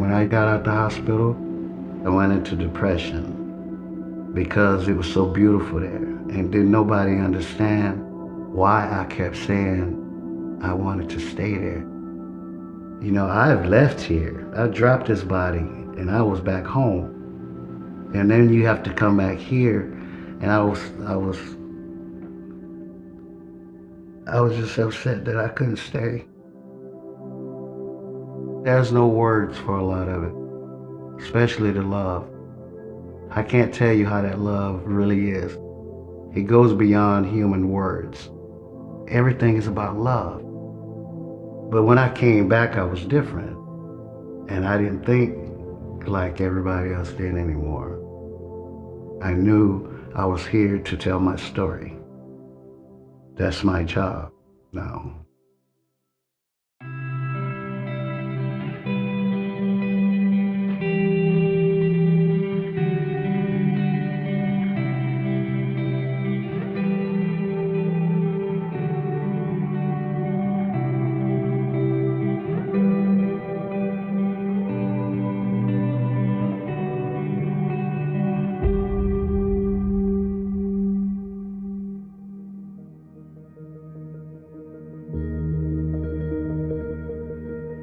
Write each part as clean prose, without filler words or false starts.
When I got out the hospital, I went into depression because it was so beautiful there. And didn't nobody understand why I kept saying I wanted to stay there. You know, I've left here. I dropped this body and I was back home. And then you have to come back here, and I was just upset that I couldn't stay. There's no words for a lot of it, especially the love. I can't tell you how that love really is. It goes beyond human words. Everything is about love. But when I came back, I was different. And I didn't think like everybody else did anymore. I knew I was here to tell my story. That's my job now.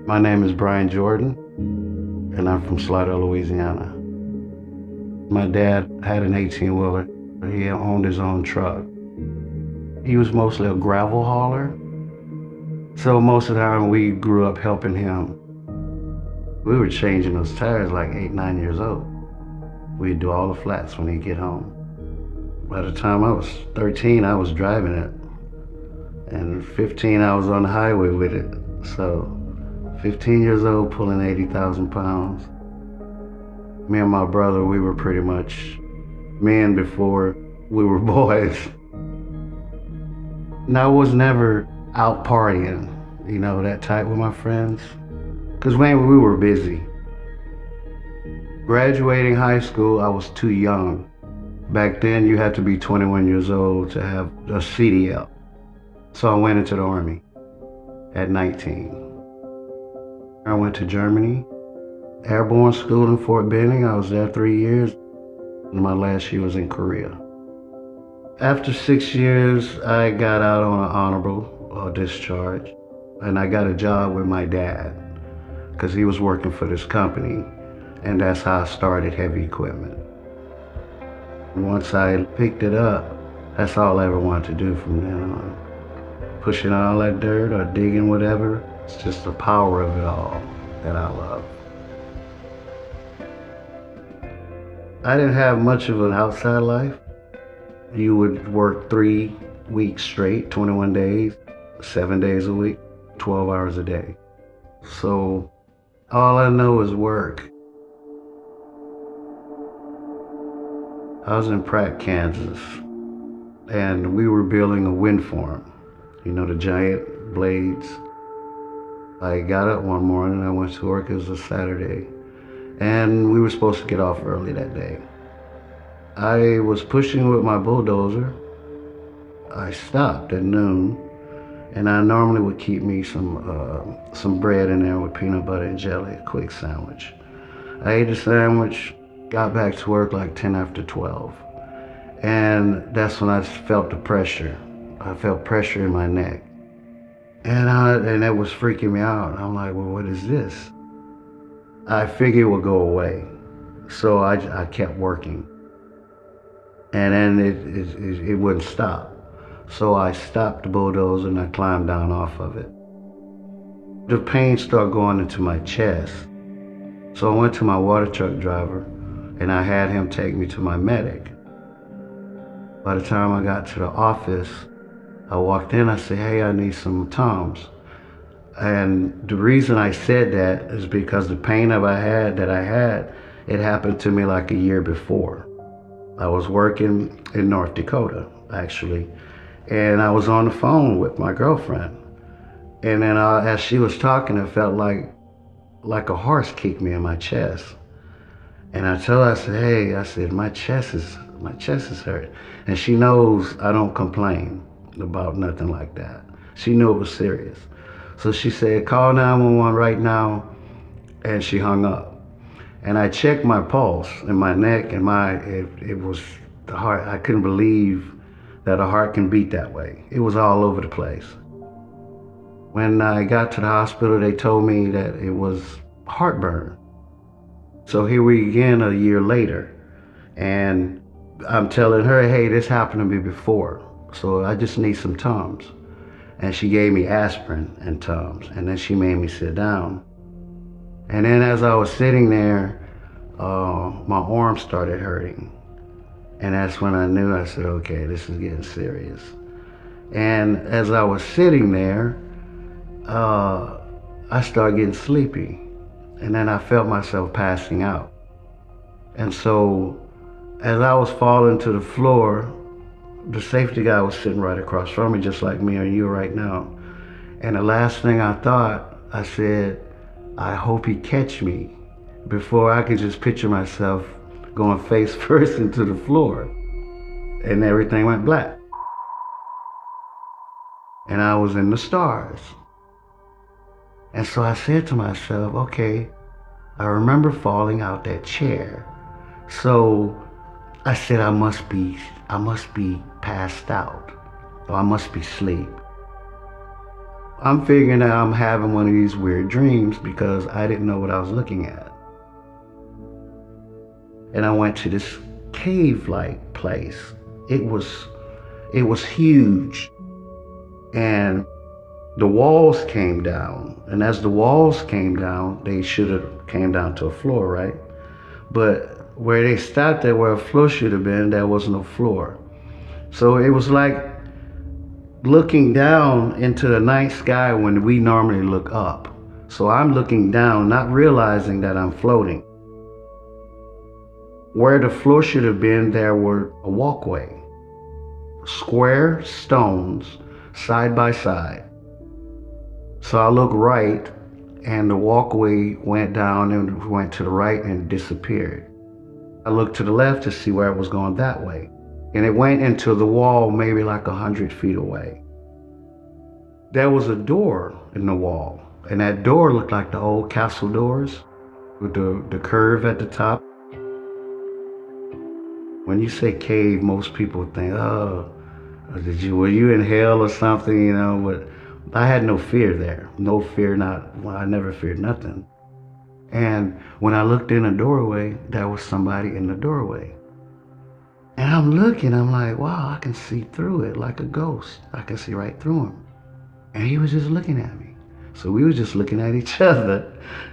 My name is Brian Jordan, and I'm from Slidell, Louisiana. My dad had an 18-wheeler. He owned his own truck. He was mostly a gravel hauler, so most of the time we grew up helping him. We were changing those tires like 8, 9 years old. We'd do all the flats when he'd get home. By the time I was 13, I was driving it, and 15, I was on the highway with it. So 15 years old, pulling 80,000 pounds. Me and my brother, we were pretty much men before we were boys. And I was never out partying, you know, that type with my friends, because when we were busy. Graduating high school, I was too young. Back then, you had to be 21 years old to have a CDL. So I went into the Army at 19. I went to Germany, airborne school in Fort Benning. I was there 3 years, and my last year was in Korea. After 6 years, I got out on an honorable discharge, and I got a job with my dad because he was working for this company, and that's how I started heavy equipment. Once I picked it up, that's all I ever wanted to do from then on. Pushing all that dirt or digging whatever, it's just the power of it all that I love. I didn't have much of an outside life. You would work 3 weeks straight, 21 days, 7 days a week, 12 hours a day. So all I know is work. I was in Pratt, Kansas, and we were building a wind farm. You know, the giant blades. I got up one morning, I went to work, it was a Saturday, and we were supposed to get off early that day. I was pushing with my bulldozer. I stopped at noon, and I normally would keep me some bread in there with peanut butter and jelly, a quick sandwich. I ate the sandwich, got back to work like 10 after 12, and that's when I felt the pressure. I felt pressure in my neck. And that was freaking me out. I'm like, well, what is this? I figured it would go away. So I kept working. And then it wouldn't stop. So I stopped the bulldozer and I climbed down off of it. The pain started going into my chest. So I went to my water truck driver and I had him take me to my medic. By the time I got to the office, I walked in, I said, hey, I need some Tums. And the reason I said that is because the pain that I had, it happened to me like a year before. I was working in North Dakota, actually, and I was on the phone with my girlfriend. And then as she was talking, it felt like a horse kicked me in my chest. And I told her, I said, hey, I said, my chest is hurt. And she knows I don't complain about nothing like that. She knew it was serious. So she said, call 911 right now, and she hung up. And I checked my pulse in my neck, and it was the heart. I couldn't believe that a heart can beat that way. It was all over the place. When I got to the hospital, they told me that it was heartburn. So here we again a year later, and I'm telling her, hey, this happened to me before, so I just need some Tums. And she gave me aspirin and Tums, and then she made me sit down. And then as I was sitting there, my arm started hurting. And that's when I knew, I said, okay, this is getting serious. And as I was sitting there, I started getting sleepy. And then I felt myself passing out. And so as I was falling to the floor, the safety guy was sitting right across from me, just like me and you right now. And the last thing I thought, I said, I hope he catch me, before I could just picture myself going face first into the floor. And everything went black. And I was in the stars. And so I said to myself, okay, I remember falling out that chair. So I said, I must be passed out, or I must be asleep. I'm figuring that I'm having one of these weird dreams because I didn't know what I was looking at. And I went to this cave-like place. It was huge. And the walls came down. And as the walls came down, they should have came down to a floor, right? But where they stopped at, where a floor should have been, there was no floor. So it was like looking down into the night sky when we normally look up. So I'm looking down, not realizing that I'm floating. Where the floor should have been, there were a walkway. Square stones, side by side. So I looked right, and the walkway went down and went to the right and disappeared. I looked to the left to see where it was going that way. And it went into the wall maybe like 100 feet away. There was a door in the wall, and that door looked like the old castle doors with the curve at the top. When you say cave, most people think, oh, were you in hell or something, you know? But I had no fear there. No fear, I never feared nothing. And when I looked in the doorway, there was somebody in the doorway. And I'm looking, I'm like, wow, I can see through it like a ghost. I can see right through him. And he was just looking at me. So we were just looking at each other.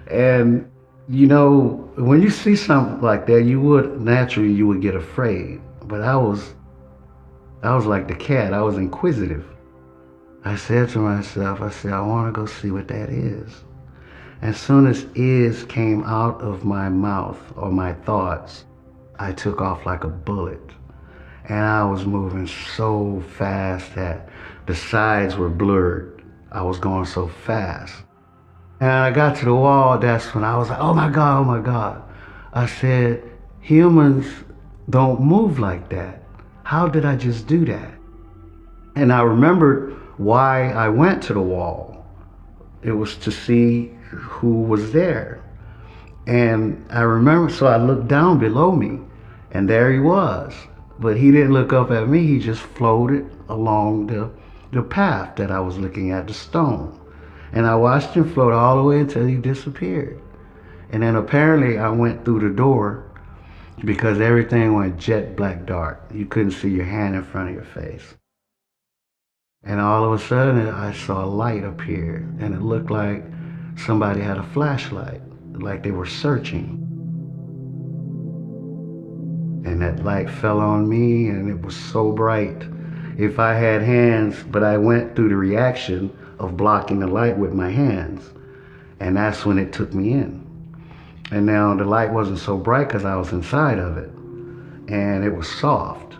And, you know, when you see something like that, you would get afraid. But I was like the cat. I was inquisitive. I said to myself, I want to go see what that is. As soon as "is" came out of my mouth or my thoughts, I took off like a bullet. And I was moving so fast that the sides were blurred. I was going so fast. And I got to the wall, that's when I was like, oh my God, oh my God. I said, humans don't move like that. How did I just do that? And I remembered why I went to the wall. It was to see who was there. And I remember, so I looked down below me, and there he was. But he didn't look up at me, he just floated along the path that I was looking at, the stone. And I watched him float all the way until he disappeared. And then apparently I went through the door because everything went jet black dark. You couldn't see your hand in front of your face. And all of a sudden I saw a light appear, and it looked like somebody had a flashlight, like they were searching. And that light fell on me, and it was so bright. If I had hands, but I went through the reaction of blocking the light with my hands. And that's when it took me in. And now the light wasn't so bright because I was inside of it. And it was soft.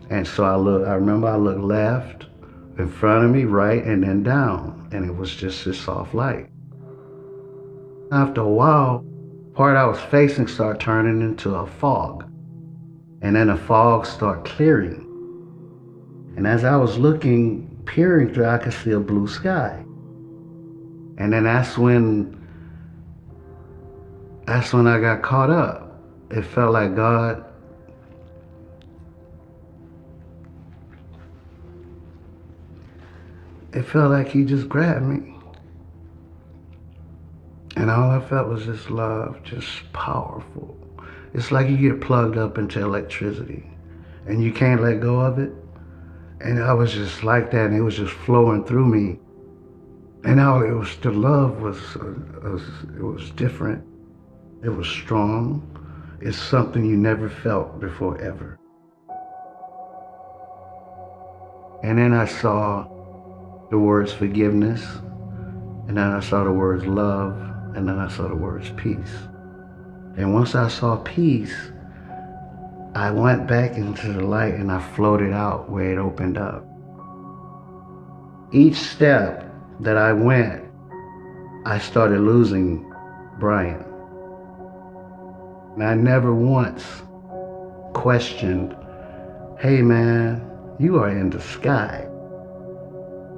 And so I remember I looked left, in front of me, right, and then down. And it was just this soft light. After a while, part I was facing started turning into a fog. And then the fog started clearing. And as I was looking, peering through, I could see a blue sky. And then that's when That's when I got caught up. It felt like God, it felt like he just grabbed me. And all I felt was this love, just powerful. It's like you get plugged up into electricity and you can't let go of it. And I was just like that, and it was just flowing through me. And all it was, the love it was different. It was strong. It's something you never felt before ever. And then I saw the words forgiveness, and then I saw the words love, and then I saw the words peace. And once I saw peace, I went back into the light and I floated out where it opened up. Each step that I went, I started losing Brian. And I never once questioned, hey man, you are in the sky.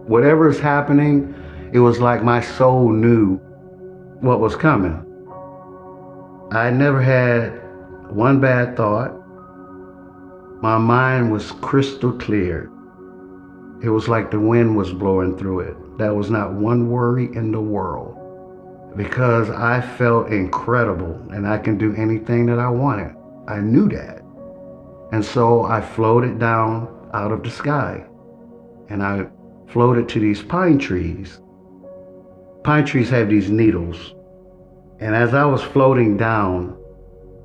Whatever is happening, it was like my soul knew what was coming. I never had one bad thought. My mind was crystal clear. It was like the wind was blowing through it. There was not one worry in the world, because I felt incredible and I can do anything that I wanted. I knew that. And so I floated down out of the sky, and I floated to these pine trees. Pine trees have these needles. And as I was floating down,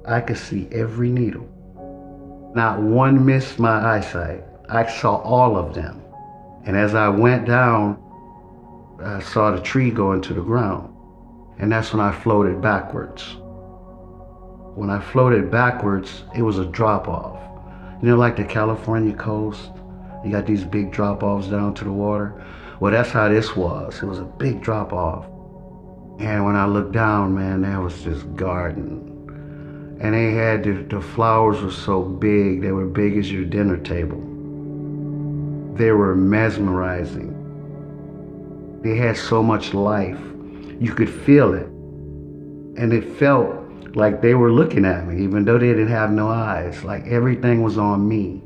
I could see every needle. Not one missed my eyesight. I saw all of them. And as I went down, I saw the tree go into the ground. And that's when I floated backwards. When I floated backwards, it was a drop off. You know, like the California coast, you got these big drop offs down to the water. Well, that's how this was. It was a big drop off. And when I looked down, man, there was this garden. And they had, the flowers were so big, they were big as your dinner table. They were mesmerizing. They had so much life. You could feel it. And it felt like they were looking at me, even though they didn't have no eyes. Like everything was on me.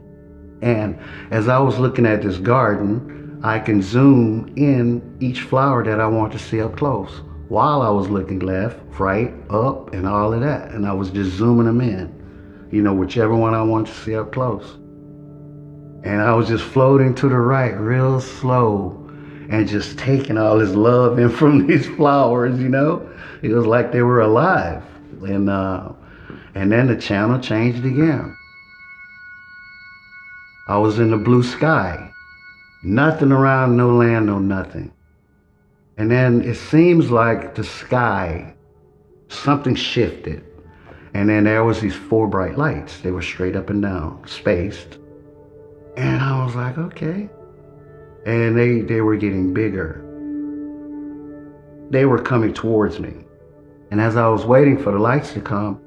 And as I was looking at this garden, I can zoom in each flower that I want to see up close, while I was looking left, right, up, and all of that. And I was just zooming them in, you know, whichever one I wanted to see up close. And I was just floating to the right real slow and just taking all this love in from these flowers, you know. It was like they were alive. And then the channel changed again. I was in the blue sky. Nothing around, no land, no nothing. And then it seems like the sky, something shifted. And then there was these 4 bright lights. They were straight up and down, spaced. And I was like, okay. And they were getting bigger. They were coming towards me. And as I was waiting for the lights to come,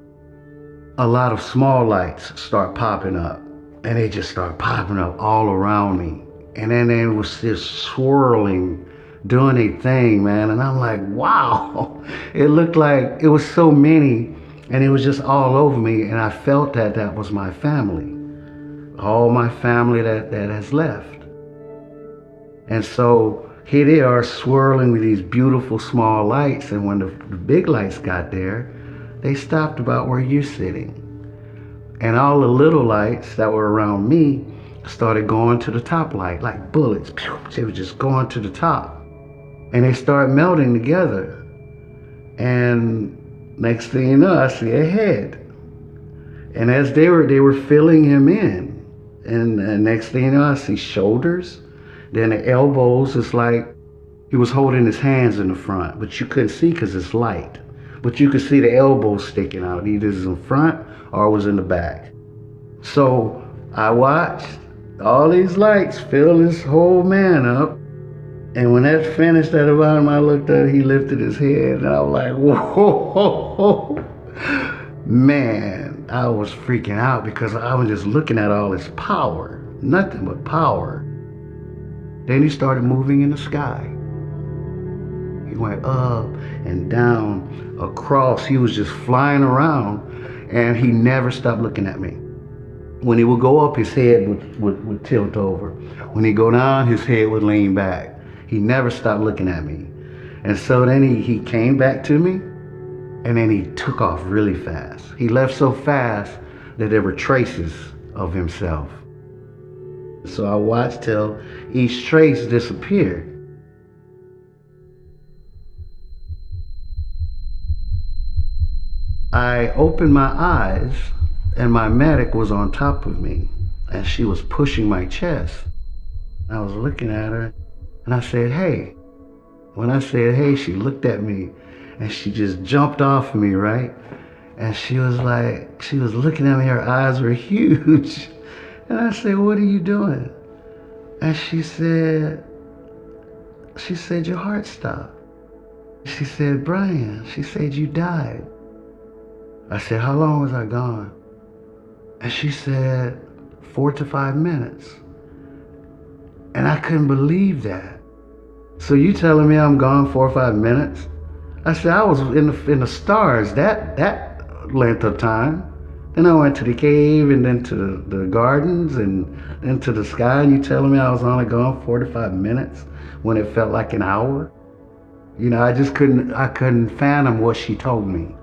a lot of small lights start popping up. And they just start popping up all around me. And then it was just swirling, doing a thing, man. And I'm like, wow. It looked like it was so many, and it was just all over me. And I felt that that was my family. All my family that has left. And so here they are swirling with these beautiful small lights. And when the big lights got there, they stopped about where you're sitting. And all the little lights that were around me started going to the top light, like bullets. They were just going to the top. And they started melting together. And next thing you know, I see a head. And as they were filling him in. And next thing you know, I see shoulders. Then the elbows, it's like he was holding his hands in the front, but you couldn't see because it's light. But you could see the elbows sticking out, either it's in front or it was in the back. So I watched all these lights fill this whole man up. And when that finished at the bottom, I looked up, he lifted his head, and I was like, whoa. Man, I was freaking out because I was just looking at all this power, nothing but power. Then he started moving in the sky. He He went up and down, across. He was just flying around, and he never stopped looking at me. When he would go up, his head would tilt over. When he go down, his head would lean back. He never stopped looking at me. And so then he came back to me, and then he took off really fast. He left so fast that there were traces of himself. So I watched till each trace disappeared. I opened my eyes, and my medic was on top of me, and she was pushing my chest. I was looking at her, and I said, "Hey." When I said, "Hey," she looked at me, and she just jumped off of me, right? And she was looking at me, her eyes were huge. And I said, "What are you doing?" And she said, "Your heart stopped." She said, "Brian," she said, "you died." I said, "How long was I gone?" And she said, 4 to 5 minutes. And I couldn't believe that. "So you telling me I'm gone 4 or 5 minutes?" I said, "I was in the stars that length of time. Then I went to the cave and then to the gardens and then to the sky, and you telling me I was only gone 4 to 5 minutes when it felt like an hour?" You know, I couldn't fathom what she told me.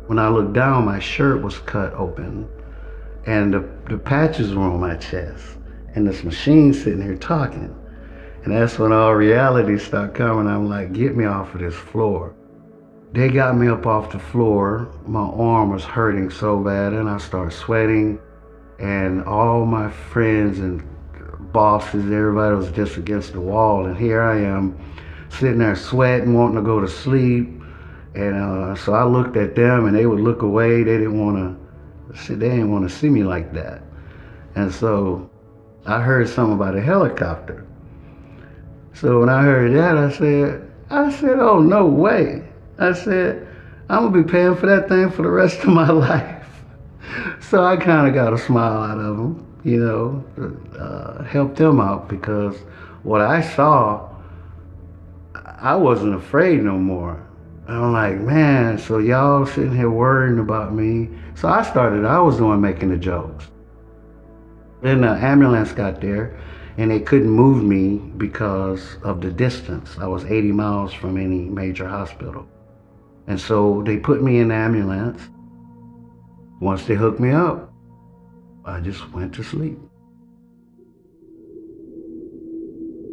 When I looked down, my shirt was cut open, and the patches were on my chest, and this machine sitting here talking. And that's when all reality started coming. I'm like, "Get me off of this floor." They got me up off the floor. My arm was hurting so bad, and I started sweating, and all my friends and bosses, everybody was just against the wall, and here I am sitting there sweating, wanting to go to sleep. And so I looked at them, and they would look away. They didn't want to see me like that. And so I heard something about a helicopter. So when I heard that, I said, "Oh, no way." I said, "I'm gonna be paying for that thing for the rest of my life." So I kind of got a smile out of them, you know, helped them out, because what I saw, I wasn't afraid no more. I'm like, "Man, so y'all sitting here worrying about me." So I was the one making the jokes. Then the ambulance got there, and they couldn't move me because of the distance. I was 80 miles from any major hospital. And so they put me in the ambulance. Once they hooked me up, I just went to sleep.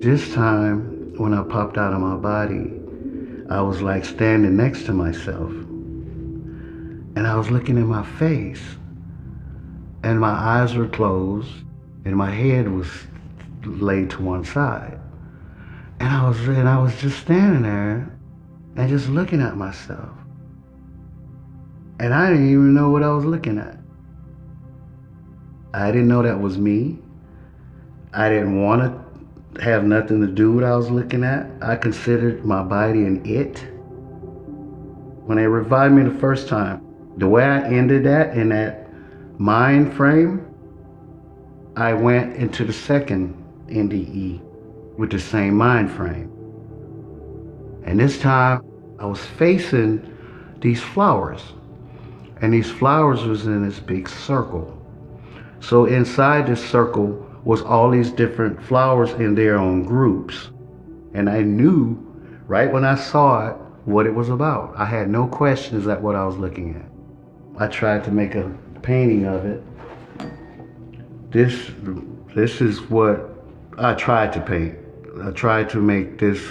This time, when I popped out of my body, I was like standing next to myself, and I was looking in my face, and my eyes were closed, and my head was laid to one side. And I was just standing there and just looking at myself. And I didn't even know what I was looking at. I didn't know that was me. I didn't want to have nothing to do with what I was looking at. I considered my body an it. When they revived me the first time, the way I ended that in that mind frame, I went into the second NDE with the same mind frame. And this time I was facing these flowers, and these flowers was in this big circle. So inside this circle was all these different flowers in their own groups. And I knew right when I saw it what it was about. I had no questions at what I was looking at. I tried to make a painting of it. This is what I tried to paint. I tried to make this.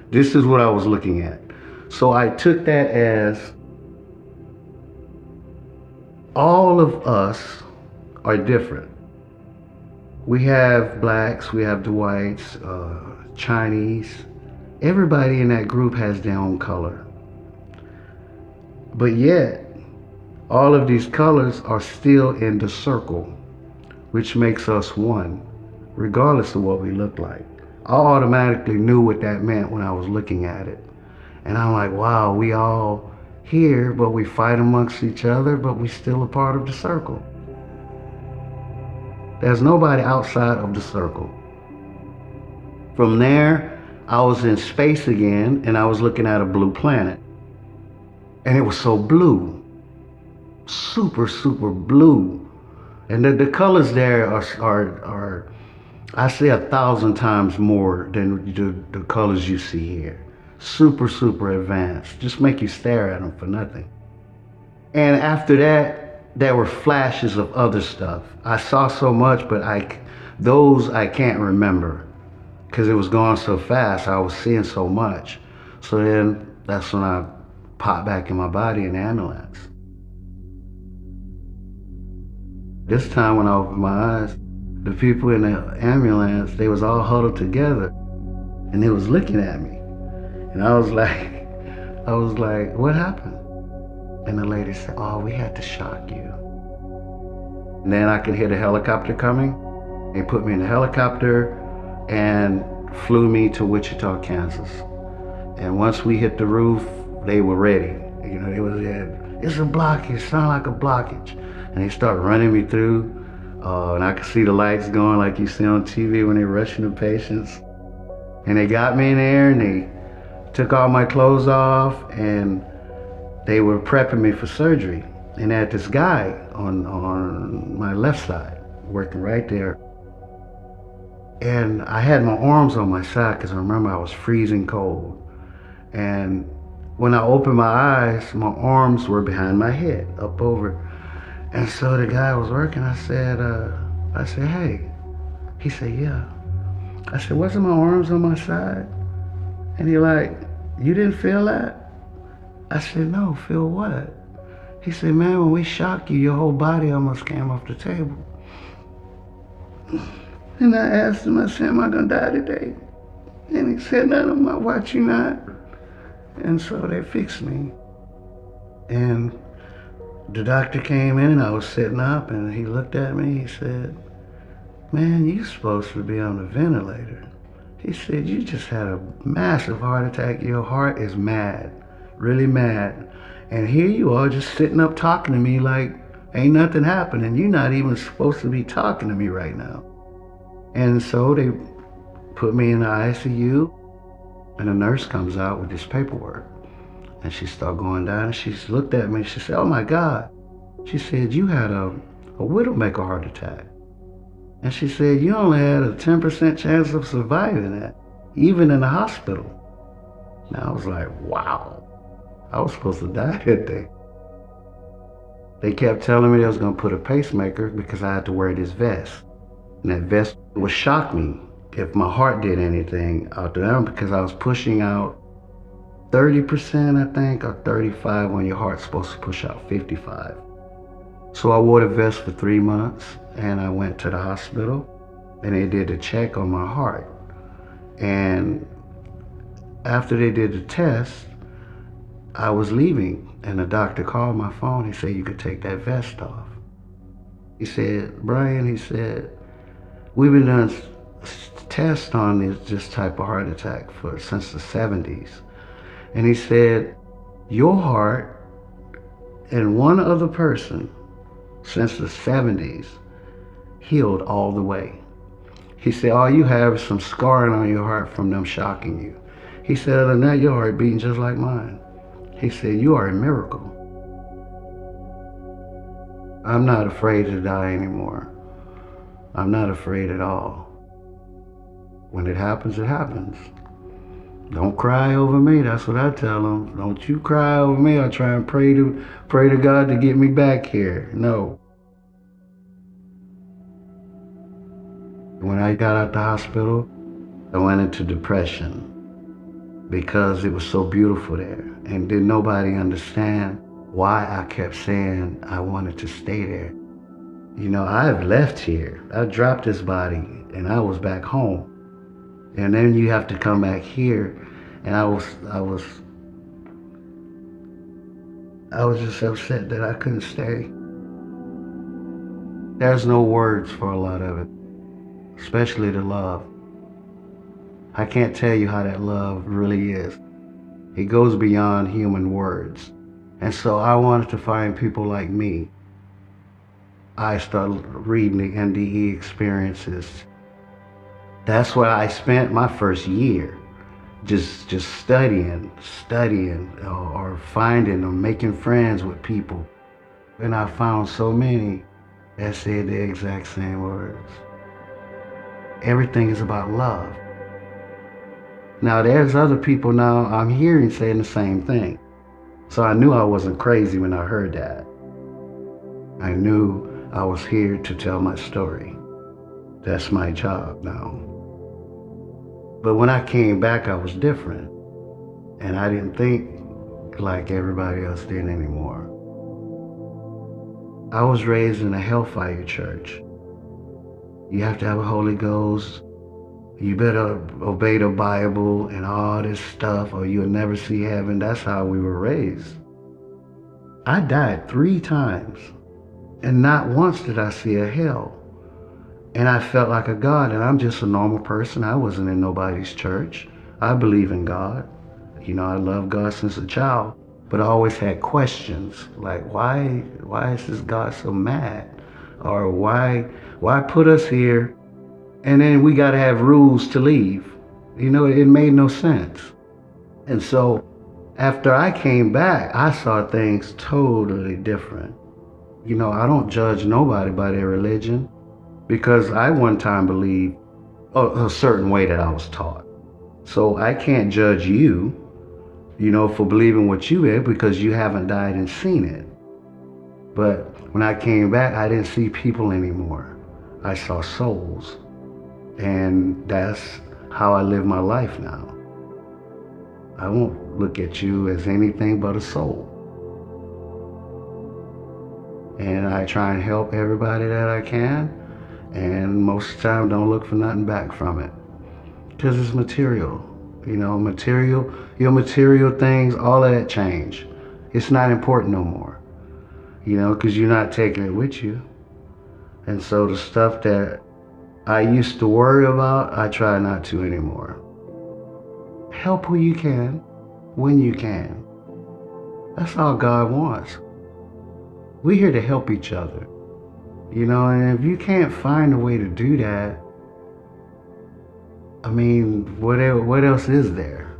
This is what I was looking at. So I took that as all of us are different. We have blacks, we have the whites, Chinese. Everybody in that group has their own color. But yet, all of these colors are still in the circle, which makes us one, regardless of what we look like. I automatically knew what that meant when I was looking at it. And I'm like, wow, we all here, but we fight amongst each other, but we still a part of the circle. There's nobody outside of the circle. From there, I was in space again and I was looking at a blue planet. And it was so blue, super, super blue. And the colors there are I say 1,000 times more than the colors you see here. Super, super advanced. Just make you stare at them for nothing. And after that, there were flashes of other stuff. I saw so much, but those I can't remember because it was going so fast. I was seeing so much. So then that's when I popped back in my body in the ambulance. This time when I opened my eyes, the people in the ambulance, they was all huddled together and they was looking at me. And I was like, what happened? And the lady said, oh, we had to shock you. And then I could hear the helicopter coming. They put me in the helicopter and flew me to Wichita, Kansas. And once we hit the roof, they were ready. You know, they was there, it's a blockage, sound like a blockage. And they start running me through, and I could see the lights going like you see on TV when they're rushing the patients. And they got me in there and they took all my clothes off and they were prepping me for surgery. And I had this guy on my left side, working right there. And I had my arms on my side because I remember I was freezing cold. And when I opened my eyes, my arms were behind my head, up over. And so the guy was working, I said, hey. He said, yeah. I said, wasn't my arms on my side? And he like, you didn't feel that? I said, no, feel what? He said, man, when we shocked you, your whole body almost came off the table. And I asked him, I said, am I gonna die today? And he said, no, I'm not watching that. And so they fixed me. And the doctor came in and I was sitting up and he looked at me, he said, man, you're supposed to be on a ventilator. He said, you just had a massive heart attack. Your heart is mad, really mad. And here you are just sitting up talking to me like ain't nothing happening. You're not even supposed to be talking to me right now. And so they put me in the ICU and a nurse comes out with this paperwork. And she started going down and she looked at me and she said, oh my God. She said, you had a widowmaker heart attack. And she said, you only had a 10% chance of surviving that, even in the hospital. And I was like, wow, I was supposed to die that day. They kept telling me they was gonna put a pacemaker because I had to wear this vest. And that vest would shock me if my heart did anything out there because I was pushing out 30%, I think, or 35 when your heart's supposed to push out 55. So I wore the vest for 3 months and I went to the hospital and they did a check on my heart. And after they did the test, I was leaving and the doctor called my phone. He said, you could take that vest off. He said, Brian, he said, we've been doing tests on this type of heart attack since the 70s. And he said, your heart and one other person since the 70s healed all the way. He said, all you have is some scarring on your heart from them shocking you. He said, other than that, your heart beating just like mine. He said, you are a miracle. I'm not afraid to die anymore. I'm not afraid at all. When it happens, it happens. Don't cry over me. That's what I tell them. Don't you cry over me. I try and pray to God to get me back here. No. When I got out the hospital, I went into depression because it was so beautiful there. And didn't nobody understand why I kept saying I wanted to stay there. You know, I've left here. I dropped this body and I was back home. And then you have to come back here. And I was just upset that I couldn't stay. There's no words for a lot of it, especially the love. I can't tell you how that love really is. It goes beyond human words. And so I wanted to find people like me. I started reading the NDE experiences. That's where I spent my first year. just studying, or finding or making friends with people. And I found so many that said the exact same words. Everything is about love. Now there's other people now I'm hearing saying the same thing. So I knew I wasn't crazy when I heard that. I knew I was here to tell my story. That's my job now. But when I came back, I was different. And I didn't think like everybody else did anymore. I was raised in a Hellfire church. You have to have a Holy Ghost. You better obey the Bible and all this stuff or you'll never see heaven. That's how we were raised. I died 3 times and not once did I see a hell. And I felt like a God, and I'm just a normal person. I wasn't in nobody's church. I believe in God. I love God since a child, but I always had questions like, why is this God so mad? Or why put us here? And then we got to have rules to leave. It made no sense. And so after I came back, I saw things totally different. I don't judge nobody by their religion because I one time believed a certain way that I was taught. So I can't judge you, for believing what you did because you haven't died and seen it. But when I came back, I didn't see people anymore. I saw souls. And that's how I live my life now. I won't look at you as anything but a soul. And I try and help everybody that I can. And most of the time don't look for nothing back from it. Because it's material. Your material things, all of that change. It's not important no more. Because you're not taking it with you. And so the stuff that I used to worry about, I try not to anymore. Help who you can, when you can. That's all God wants. We're here to help each other. And if you can't find a way to do that, what else is there?